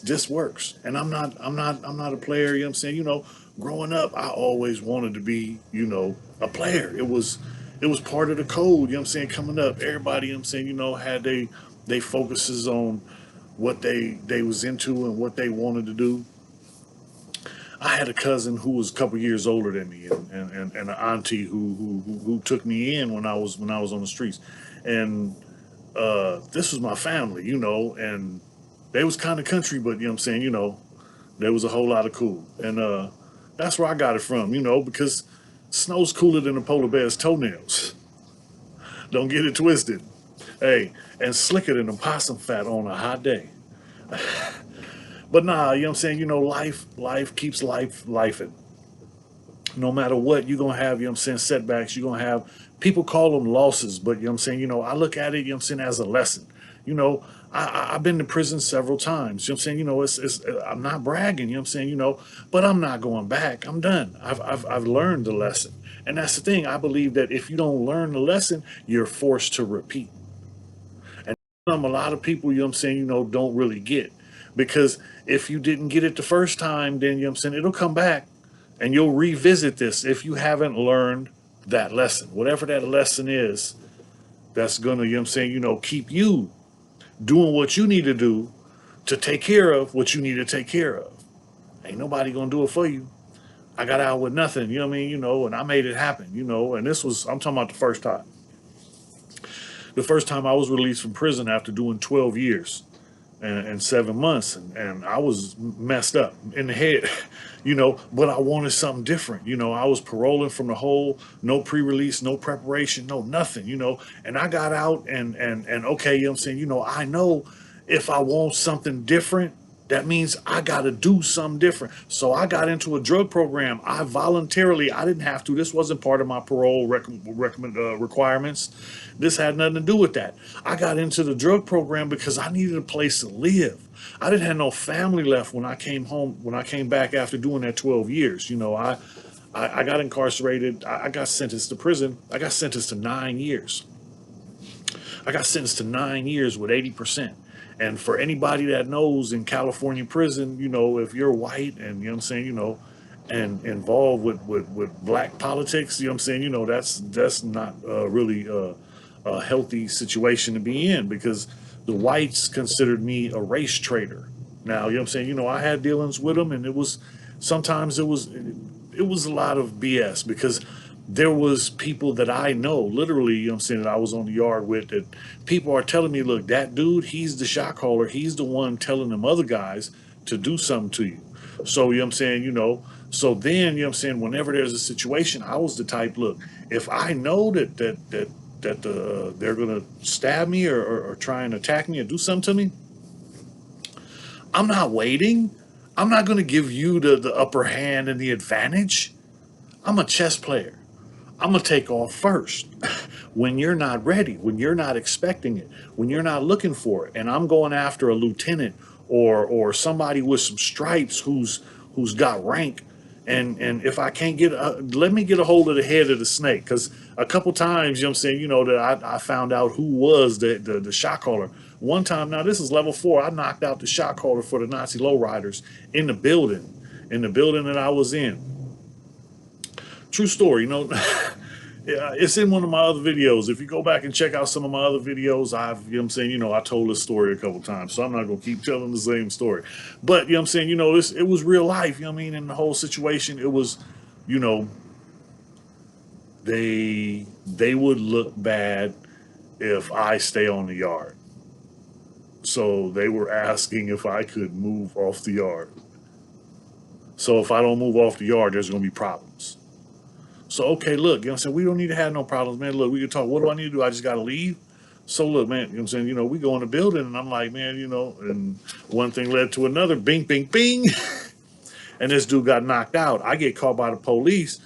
this works. And I'm not a player, you know what I'm saying? Growing up, I always wanted to be, a player. It was part of the code, you know what I'm saying, coming up. Everybody, you know what I'm saying, had they focuses on what they was into and what they wanted to do. I had a cousin who was a couple years older than me, and an auntie who took me in when I was on the streets, and this was my family, and they was kind of country, but you know what I'm saying, there was a whole lot of cool, and that's where I got it from, because snow's cooler than a polar bear's toenails. Don't get it twisted. Hey, and slicker than a possum fat on a hot day. But nah, you know what I'm saying? Life keeps lifing. No matter what, you're gonna have, setbacks, you're gonna have people call them losses, but you know what I'm saying, I look at it, you know what I'm saying, as a lesson. You know, I've been to prison several times. You know what I'm saying? It's I'm not bragging, you know what I'm saying, but I'm not going back. I'm done. I've learned the lesson. And that's the thing. I believe that if you don't learn the lesson, you're forced to repeat. And a lot of people, you know what I'm saying, don't really get. Because if you didn't get it the first time, then you know what I'm saying, it'll come back and you'll revisit this if you haven't learned that lesson. Whatever that lesson is, that's gonna, you know what I'm saying, keep you doing what you need to do to take care of what you need to take care of. Ain't nobody gonna do it for you. I got out with nothing, you know what I mean, and I made it happen, and I'm talking about the first time. The first time I was released from prison after doing 12 years and 7 months, and I was messed up in the head, but I wanted something different. I was paroling from the hole, no pre-release, no preparation, no nothing, and I got out and okay, you know what I'm saying, I know if I want something different, that means I got to do something different. So I got into a drug program. I didn't have to. This wasn't part of my parole requirements. This had nothing to do with that. I got into the drug program because I needed a place to live. I didn't have no family left when I came home, when I came back after doing that 12 years. I got incarcerated. I got sentenced to prison. I got sentenced to 9 years. I got sentenced to 9 years with 80%. And for anybody that knows, in California prison, if you're white and, you know what I'm saying, and involved with black politics, you know what I'm saying, that's not really a healthy situation to be in, because the whites considered me a race traitor. Now, you know what I'm saying, I had dealings with them, and sometimes it was a lot of BS, because there was people that I know, literally, you know what I'm saying, that I was on the yard with, that people are telling me, look, that dude, he's the shot caller. He's the one telling them other guys to do something to you. So, you know what I'm saying, so then, you know what I'm saying, whenever there's a situation, I was the type, look, if I know that they're gonna stab me, or try and attack me or do something to me, I'm not waiting. I'm not gonna give you the upper hand and the advantage. I'm a chess player. I'm gonna take off first when you're not ready, when you're not expecting it, when you're not looking for it, and I'm going after a lieutenant, or somebody with some stripes who's got rank, and if I can't let me get a hold of the head of the snake, because a couple times, you know what I'm saying, that I found out who was the shot caller. One time, now this is level 4, I knocked out the shot caller for the Nazi lowriders in the building that I was in. True story, yeah, it's in one of my other videos. If you go back and check out some of my other videos, you know what I'm saying, I told this story a couple times, so I'm not gonna keep telling the same story. But you know what I'm saying, it was real life, you know what I mean, in the whole situation. It was, you know, they would look bad if I stay on the yard. So they were asking if I could move off the yard. So if I don't move off the yard, there's gonna be problems. So, okay, look, you know what I'm saying? We don't need to have no problems, man. Look, we can talk. What do I need to do? I just got to leave. So, look, man, you know what I'm saying? We go in the building, and I'm like, man, and one thing led to another. Bing, bing, bing. And this dude got knocked out. I get caught by the police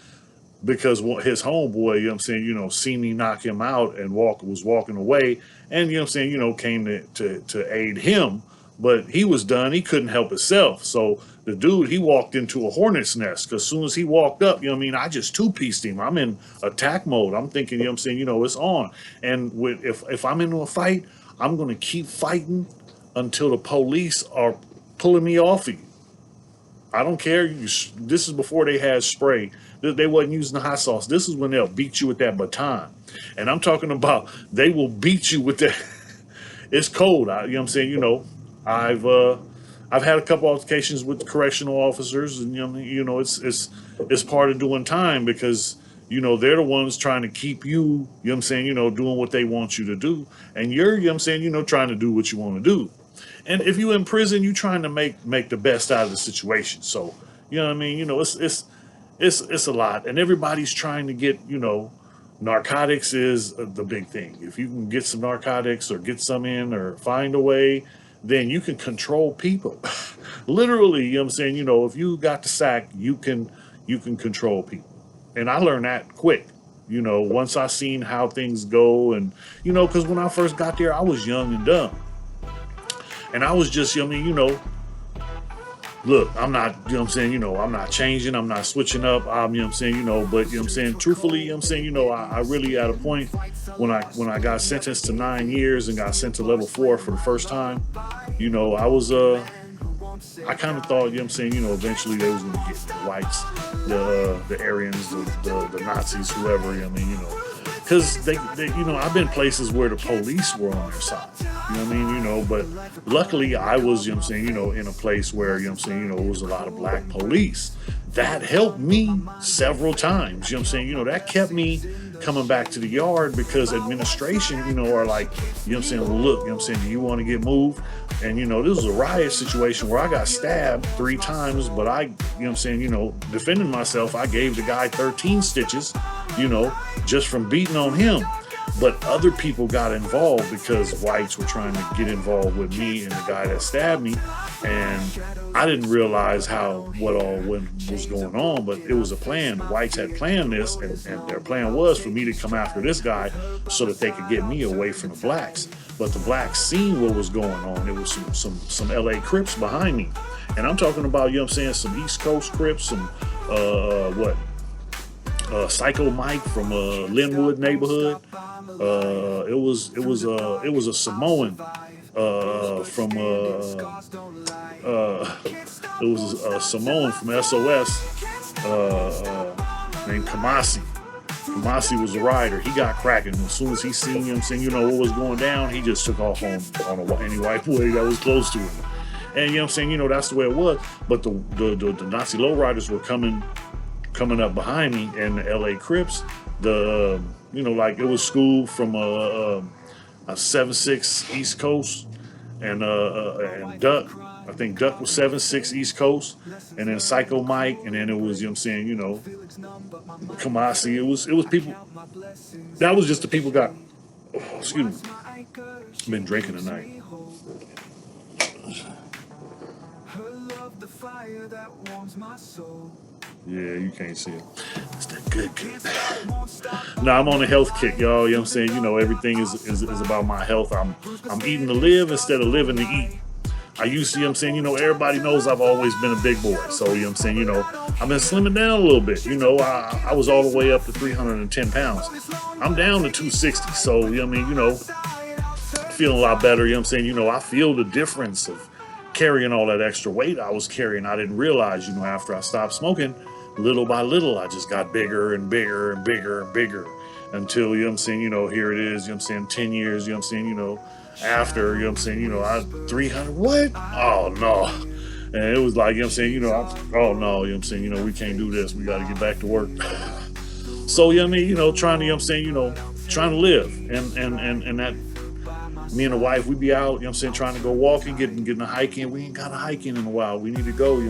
because his homeboy, you know what I'm saying, seen me knock him out and was walking away. And, you know what I'm saying, came to aid him. But he was done. He couldn't help himself. So the dude, he walked into a hornet's nest, because as soon as he walked up, you know what I mean, I just two-pieced him. I'm in attack mode. I'm thinking, you know what I'm saying, it's on. And if I'm into a fight, I'm going to keep fighting until the police are pulling me off of you. I don't care. This is before they had spray. They wasn't using the hot sauce. This is when they'll beat you with that baton. And I'm talking about they will beat you with that. It's cold. You know what I'm saying? I've I've had a couple altercations with the correctional officers, and it's part of doing time because they're the ones trying to keep you. You know what I'm saying? Doing what they want you to do, and you're you know what I'm saying trying to do what you want to do. And if you're in prison, you're trying to make the best out of the situation. So you know what I mean. It's a lot, and everybody's trying to get narcotics is the big thing. If you can get some narcotics or get some in or find a way, then you can control people. Literally, you know what I'm saying? If you got the sack, you can control people. And I learned that quick. Once I seen how things go, and because when I first got there, I was young and dumb. And I was just, look, I'm not, I'm not changing, I'm not switching up, but truthfully, I really at a point when I got sentenced to 9 years and got sent to level 4 for the first time, I was, I kind of thought, eventually they was going to get the whites, the Aryans, the Nazis, whoever, because I've been places where the police were on their side, but luckily I was, in a place where, it was a lot of black police. That helped me several times, that kept me coming back to the yard because administration, are like, well, look, do you want to get moved? And, this was a riot situation where I got stabbed 3 times, but I, defending myself, I gave the guy 13 stitches, just from beating on him. But other people got involved because whites were trying to get involved with me and the guy that stabbed me. And I didn't realize what was going on, but it was a plan. The whites had planned this, and their plan was for me to come after this guy so that they could get me away from the blacks. But the blacks seen what was going on. There was some LA Crips behind me. And I'm talking about, some East Coast Crips, some Psycho Mike from Linwood neighborhood. It was a Samoan from it was a Samoan from SOS named Kamasi. Kamasi was a rider. He got cracking. As soon as he seen what was going down, he just took off on any white boy that was close to him. And that's the way it was. But the Nazi lowriders were coming up behind me, and the LA Crips, it was school from a 7-6 East Coast, and Duck. I think Duck was 7-6 East Coast, and then Psycho Mike, and then it was Kamasi. It was people. That was just the people got. Oh, excuse me. I've been drinking tonight. Yeah, you can't see it. It's that good kick. Now I'm on a health kick, y'all. You know what I'm saying? Everything is about my health. I'm eating to live instead of living to eat. I used to, everybody knows I've always been a big boy. So, I've been slimming down a little bit. I was all the way up to 310 pounds. I'm down to 260. So, feeling a lot better. I feel the difference of carrying all that extra weight I was carrying. I didn't realize, after I stopped smoking, little by little, I just got bigger and bigger and bigger and bigger until, here it is, 10 years, after, I 300, what? Oh, no. And it was like, oh, no, we can't do this. We got to get back to work. So, trying to, trying to live. And that, me and the wife, we be out, trying to go walking, getting a hike in. We ain't got a hike in a while. We need to go,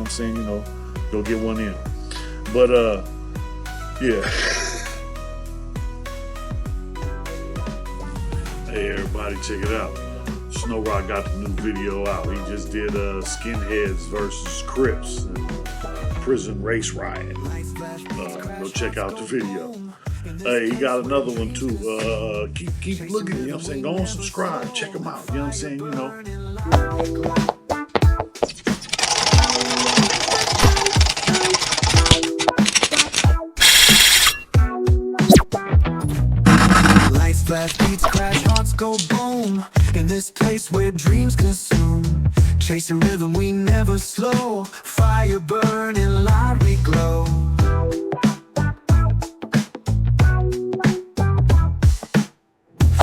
go get one in. But, yeah. Hey, everybody, check it out. Snow Rock got the new video out. He just did Skinheads versus Crips and Prison Race Riot. Go check out the video. Hey, he got another one too. Keep looking, Go and subscribe. Check him out. Flash beats, crash, hearts go boom. In this place where dreams consume. Chasing rhythm, we never slow. Fire burning, light we glow.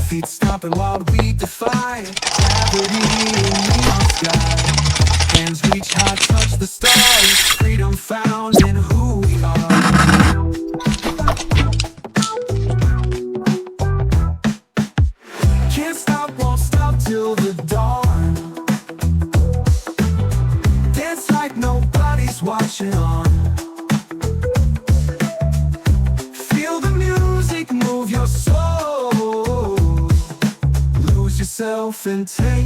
Feet stomping while we defy gravity in neon sky. Hands reach high, touch the stars. Freedom found in who we are. Can't stop, won't stop till the dawn. Dance like nobody's watching on. Feel the music move your soul. Lose yourself and take